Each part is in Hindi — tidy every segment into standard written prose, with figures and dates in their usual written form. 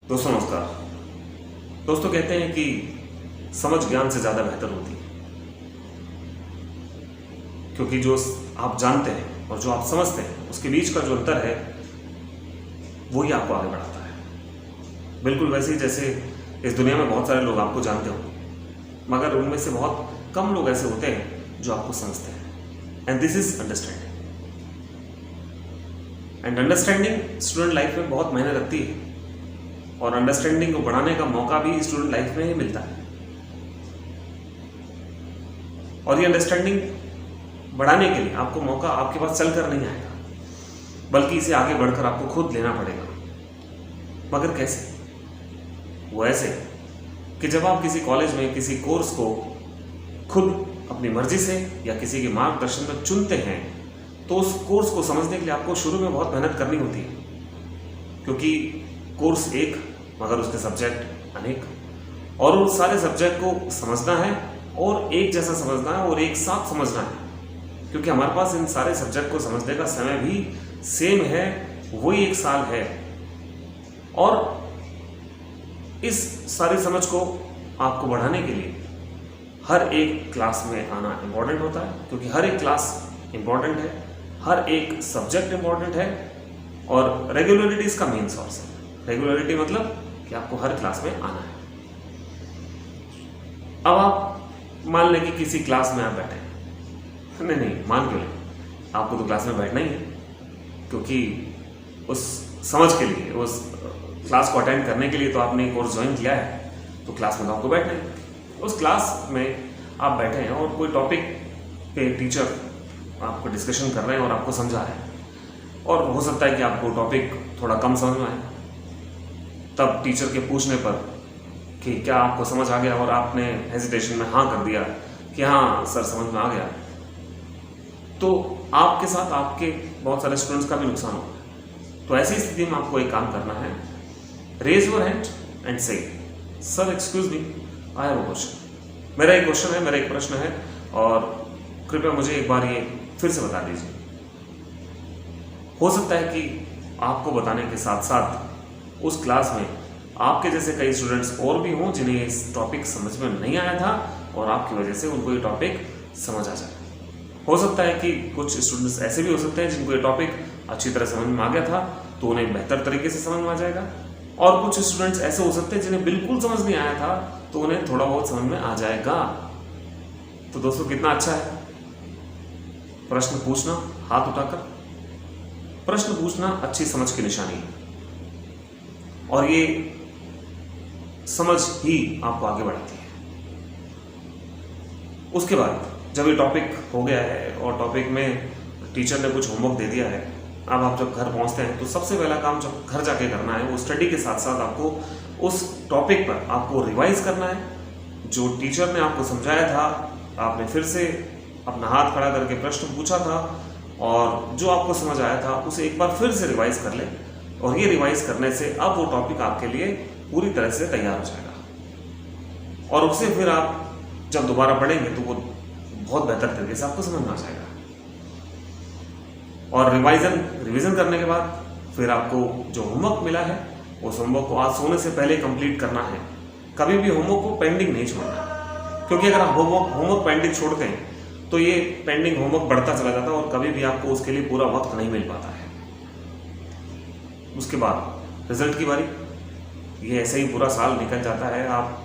दोस्तों नमस्कार। दोस्तों कहते हैं कि समझ ज्ञान से ज़्यादा बेहतर होती है, क्योंकि जो आप जानते हैं और जो आप समझते हैं उसके बीच का जो अंतर है वही आपको आगे बढ़ाता है। बिल्कुल वैसे ही जैसे इस दुनिया में बहुत सारे लोग आपको जानते हो, मगर उनमें से बहुत कम लोग ऐसे होते हैं जो आपको समझते हैं। And this is understanding. And understanding student life में बहुत मेहनत लगती है, और अंडरस्टैंडिंग को बढ़ाने का मौका भी स्टूडेंट लाइफ में ही मिलता है। और ये अंडरस्टैंडिंग बढ़ाने के लिए आपको मौका आपके पास चलकर नहीं आएगा, बल्कि इसे आगे बढ़कर आपको खुद लेना पड़ेगा। मगर कैसे? वो ऐसे कि जब आप किसी कॉलेज में किसी कोर्स को खुद अपनी मर्जी से या किसी के मार्गदर्शन में चुनते हैं, तो उस कोर्स को समझने के लिए आपको शुरू में बहुत मेहनत करनी होती है, क्योंकि कोर्स एक मगर उसके सब्जेक्ट अनेक, और उन सारे सब्जेक्ट को समझना है और एक जैसा समझना है और एक साथ समझना है, क्योंकि हमारे पास इन सारे सब्जेक्ट को समझने का समय भी सेम है, वही 1 साल है। और इस सारी समझ को आपको बढ़ाने के लिए हर एक क्लास में आना इम्पॉर्टेंट होता है, क्योंकि हर एक क्लास इम्पॉर्टेंट है, हर एक सब्जेक्ट इम्पॉर्टेंट है, और रेगुलरिटी इसका मेन सोर्स है। रेगुलरिटी मतलब कि आपको हर क्लास में आना है। अब आप मान लें कि किसी क्लास में आप बैठे हैं, नहीं मान क्यों नहीं, आपको तो क्लास में बैठना ही है, क्योंकि उस समझ के लिए, उस क्लास को अटेंड करने के लिए तो आपने कोर्स ज्वाइन किया है, तो क्लास में तो आपको बैठना है। उस क्लास में आप बैठे हैं और कोई टॉपिक पे टीचर आपको डिस्कशन कर रहे हैं और आपको समझा रहे हैं, और हो सकता है कि आपको टॉपिक थोड़ा कम समझ में आए। तब टीचर के पूछने पर कि क्या आपको समझ आ गया, और आपने हेजिटेशन में हाँ कर दिया कि हाँ सर समझ में आ गया, तो आपके साथ आपके बहुत सारे स्टूडेंट्स का भी नुकसान होगा। तो ऐसी स्थिति में आपको एक काम करना है, रेज योर हैंड एंड से sir excuse me, I have a question. मेरा एक क्वेश्चन है, मेरा एक प्रश्न है, और कृपया मुझे एक बार ये फिर से बता दीजिए। हो सकता है कि आपको बताने के साथ साथ उस क्लास में आपके जैसे कई स्टूडेंट्स और भी हों जिन्हें इस टॉपिक समझ में नहीं आया था, और आपकी वजह से उनको ये टॉपिक समझ आ जाए। हो सकता है कि कुछ स्टूडेंट्स ऐसे भी हो सकते हैं जिनको ये टॉपिक अच्छी तरह समझ में आ गया था, तो उन्हें बेहतर तरीके से समझ में आ जाएगा, और कुछ स्टूडेंट्स ऐसे हो सकते हैं जिन्हें बिल्कुल समझ नहीं आया था, तो उन्हें थोड़ा बहुत समझ में आ जाएगा। तो दोस्तों कितना अच्छा है प्रश्न पूछना, हाथ उठाकर प्रश्न पूछना अच्छी समझ की निशानी है, और ये समझ ही आपको आगे बढ़ाती है। उसके बाद जब ये टॉपिक हो गया है और टॉपिक में टीचर ने कुछ होमवर्क दे दिया है, अब आप जब घर पहुंचते हैं तो सबसे पहला काम जो घर जाके करना है वो स्टडी के साथ साथ आपको उस टॉपिक पर आपको रिवाइज करना है। जो टीचर ने आपको समझाया था, आपने फिर से अपना हाथ खड़ा करके प्रश्न पूछा था, और जो आपको समझ आया था उसे एक बार फिर से रिवाइज कर ले, और ये रिवाइज करने से अब वो टॉपिक आपके लिए पूरी तरह से तैयार हो जाएगा, और उसे फिर आप जब दोबारा पढ़ेंगे तो वो बहुत बेहतर तरीके से आपको समझ में आ जाएगा। और रिवीजन करने के बाद फिर आपको जो होमवर्क मिला है उस होमवर्क को आज सोने से पहले कंप्लीट करना है। कभी भी होमवर्क को पेंडिंग नहीं छोड़ना, क्योंकि अगर आप होमवर्क पेंडिंग छोड़ते हैं तो ये पेंडिंग होमवर्क बढ़ता चला जाता है, और कभी भी आपको उसके लिए पूरा वक्त नहीं मिल पाता है। उसके बाद रिजल्ट की बारी, ये ऐसे ही पूरा साल निकल जाता है, आप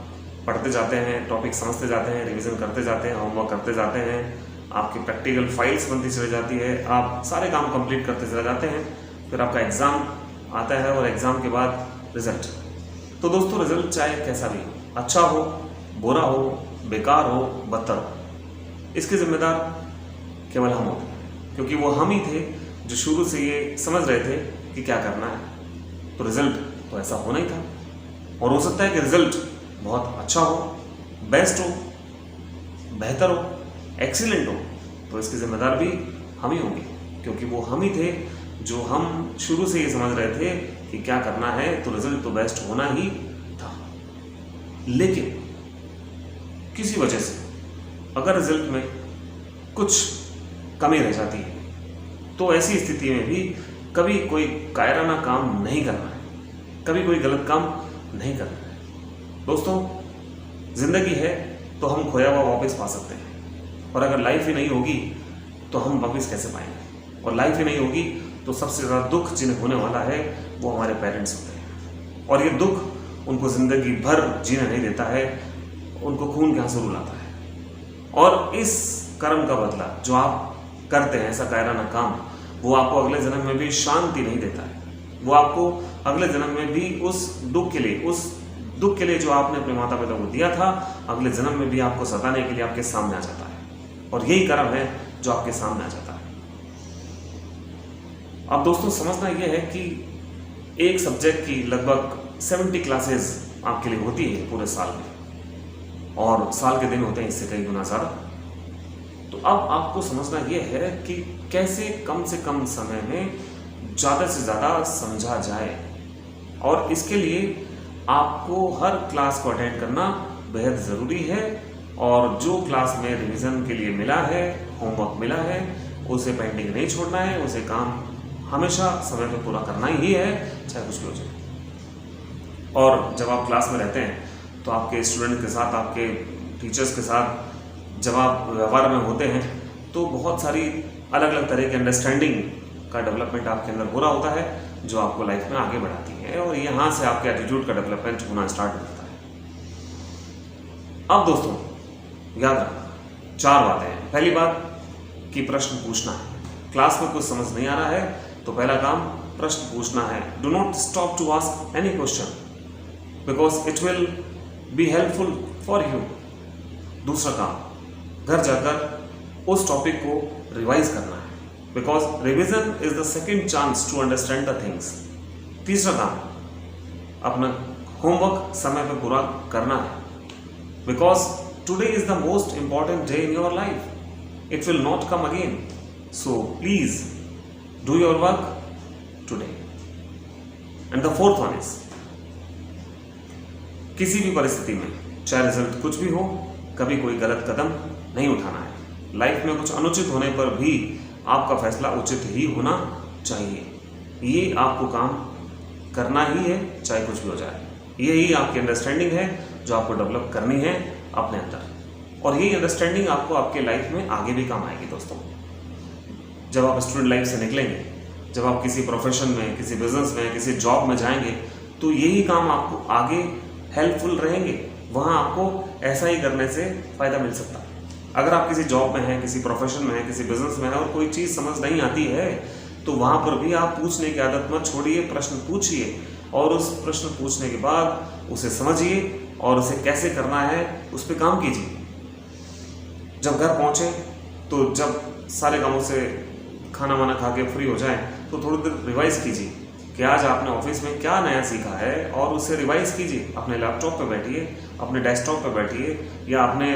पढ़ते जाते हैं, टॉपिक समझते जाते हैं, रिवीजन करते जाते हैं, होमवर्क करते जाते हैं, आपकी प्रैक्टिकल फाइल्स बनती चली जाती है, आप सारे काम कंप्लीट करते चले जाते हैं, फिर आपका एग्ज़ाम आता है, और एग्ज़ाम के बाद रिजल्ट। तो दोस्तों रिजल्ट चाहे कैसा भी हो, अच्छा हो, बुरा हो, बेकार हो, बदतर हो, इसके जिम्मेदार केवल हम होते हैं, क्योंकि वो हम ही थे जो शुरू से ये समझ रहे थे कि क्या करना है। तो रिजल्ट तो ऐसा होना ही था, और हो सकता है कि रिजल्ट बहुत अच्छा हो, बेस्ट हो, बेहतर हो, एक्सीलेंट हो, तो इसके जिम्मेदार भी हम ही होंगे, क्योंकि वो हम ही थे जो हम शुरू से ये समझ रहे थे कि क्या करना है, तो रिजल्ट तो बेस्ट होना ही था। लेकिन किसी वजह से अगर रिजल्ट में कुछ कमी रह जाती है, तो ऐसी स्थिति में भी कभी कोई कायराना काम नहीं करना है, कभी कोई गलत काम नहीं करना है। दोस्तों, जिंदगी है तो हम खोया हुआ वापस पा सकते हैं, और अगर लाइफ ही नहीं होगी तो हम वापस कैसे पाएंगे? और लाइफ ही नहीं होगी तो सबसे ज़्यादा दुख जिन्हें होने वाला है वो हमारे पेरेंट्स होते हैं, और ये दुख उनको ज़िंदगी भर जीने नहीं देता है, उनको खून के आंसू रुलाता है। और इस कर्म का बदला जो आप करते हैं, ऐसा कायराना काम, वो आपको अगले जन्म में भी शांति नहीं देता है। वो आपको अगले जन्म में भी उस दुख के लिए जो आपने अपने माता पिता को दिया था, अगले जन्म में भी आपको सताने के लिए आपके सामने आ जाता है, और यही कर्म है जो आपके सामने आ जाता है। अब दोस्तों, समझना यह है कि एक सब्जेक्ट की लगभग 70 क्लासेस आपके लिए होती है पूरे साल में, और साल के दिन होते हैं इससे कई गुना ज़्यादा। तो अब आपको समझना यह है कि कैसे कम से कम समय में ज़्यादा से ज़्यादा समझा जाए, और इसके लिए आपको हर क्लास को अटेंड करना बेहद ज़रूरी है। और जो क्लास में रिवीजन के लिए मिला है, होमवर्क मिला है, उसे पेंडिंग नहीं छोड़ना है, उसे काम हमेशा समय पर पूरा करना ही है, चाहे कुछ भी हो जाए। और जब आप क्लास में रहते हैं तो आपके स्टूडेंट के साथ, आपके टीचर्स के साथ जब आप व्यवहार में होते हैं तो बहुत सारी अलग अलग तरह की अंडरस्टैंडिंग का डेवलपमेंट आपके अंदर हो रहा होता है, जो आपको लाइफ में आगे बढ़ाती है, और यहाँ से आपके एटीट्यूड का डेवलपमेंट होना स्टार्ट होता है। अब दोस्तों, याद रखना 4 बातें हैं। पहली बात कि प्रश्न पूछना है। क्लास में कुछ समझ नहीं आ रहा है तो पहला काम प्रश्न पूछना है। Do not stop to ask any question because it will be helpful for you. दूसरा काम, घर जाकर उस टॉपिक को रिवाइज करना है, because revision is the second chance to understand the things. तीसरा काम, अपना होमवर्क समय पर पूरा करना है, because today is the most important day in your life. It will not come again, so please do your work today. And the fourth one is, किसी भी परिस्थिति में, चाहे रिजल्ट कुछ भी हो, कभी कोई गलत कदम नहीं उठाना है। लाइफ में कुछ अनुचित होने पर भी आपका फैसला उचित ही होना चाहिए। ये आपको काम करना ही है, चाहे कुछ भी हो जाए। यही आपकी अंडरस्टैंडिंग है जो आपको डेवलप करनी है अपने अंदर, और यही अंडरस्टैंडिंग आपको आपके लाइफ में आगे भी काम आएगी। दोस्तों, जब आप स्टूडेंट लाइफ से निकलेंगे, जब आप किसी प्रोफेशन में, किसी बिजनेस में, किसी जॉब में जाएंगे, तो यही काम आपको आगे हेल्पफुल रहेंगे। वहाँ आपको ऐसा ही करने से फ़ायदा मिल सकता है। अगर आप किसी जॉब में हैं, किसी प्रोफेशन में हैं, किसी बिजनेस में हैं, और कोई चीज़ समझ नहीं आती है, तो वहाँ पर भी आप पूछने की आदत मत छोड़िए, प्रश्न पूछिए, और उस प्रश्न पूछने के बाद उसे समझिए और उसे कैसे करना है उस पर काम कीजिए। जब घर पहुँचे तो जब सारे कामों से खाना वाना खा के फ्री हो जाए तो थोड़ी देर रिवाइज कीजिए कि आज आपने ऑफिस में क्या नया सीखा है, और उसे रिवाइज कीजिए। अपने लैपटॉप पे बैठिए, अपने डेस्कटॉप पे बैठिए, या अपने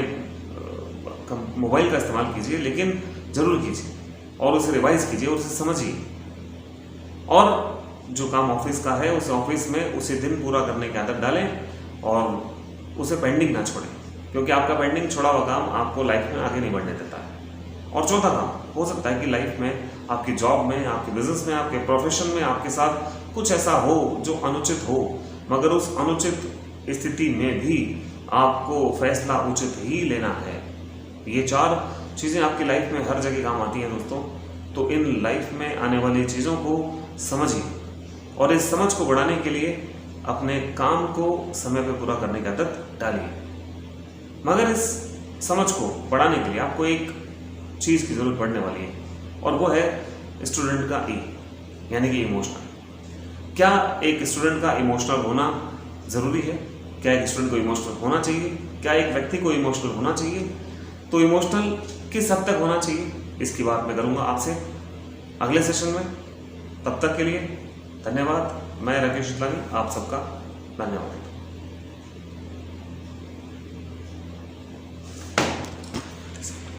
मोबाइल का इस्तेमाल कीजिए, लेकिन ज़रूर कीजिए, और उसे रिवाइज कीजिए, उसे समझिए। और जो काम ऑफिस का है उसे ऑफिस में उसी दिन पूरा करने की आदत डालें, और उसे पेंडिंग ना छोड़ें, क्योंकि आपका पेंडिंग छोड़ा हुआ काम आपको लाइफ में आगे नहीं बढ़ने देता है। और चौथा काम, हो सकता है कि लाइफ में, आपकी जॉब में, आपके बिजनेस में, आपके प्रोफेशन में आपके साथ कुछ ऐसा हो जो अनुचित हो, मगर उस अनुचित स्थिति में भी आपको फैसला उचित ही लेना है। ये 4 चीज़ें आपकी लाइफ में हर जगह काम आती हैं दोस्तों। तो इन लाइफ में आने वाली चीज़ों को समझिए, और इस समझ को बढ़ाने के लिए अपने काम को समय पर पूरा करने की आदत डालिए। मगर इस समझ को बढ़ाने के लिए आपको एक चीज़ की ज़रूरत पड़ने वाली है, और वो है स्टूडेंट का ई, यानी कि इमोशनल। क्या एक स्टूडेंट का इमोशनल होना ज़रूरी है? क्या एक स्टूडेंट को इमोशनल होना चाहिए? क्या एक व्यक्ति को इमोशनल होना चाहिए? तो इमोशनल किस हद तक होना चाहिए, इसकी बात मैं करूँगा आपसे अगले सेशन में। तब तक के लिए धन्यवाद। मैं राकेश शुक्लानी, आप सबका धन्यवाद।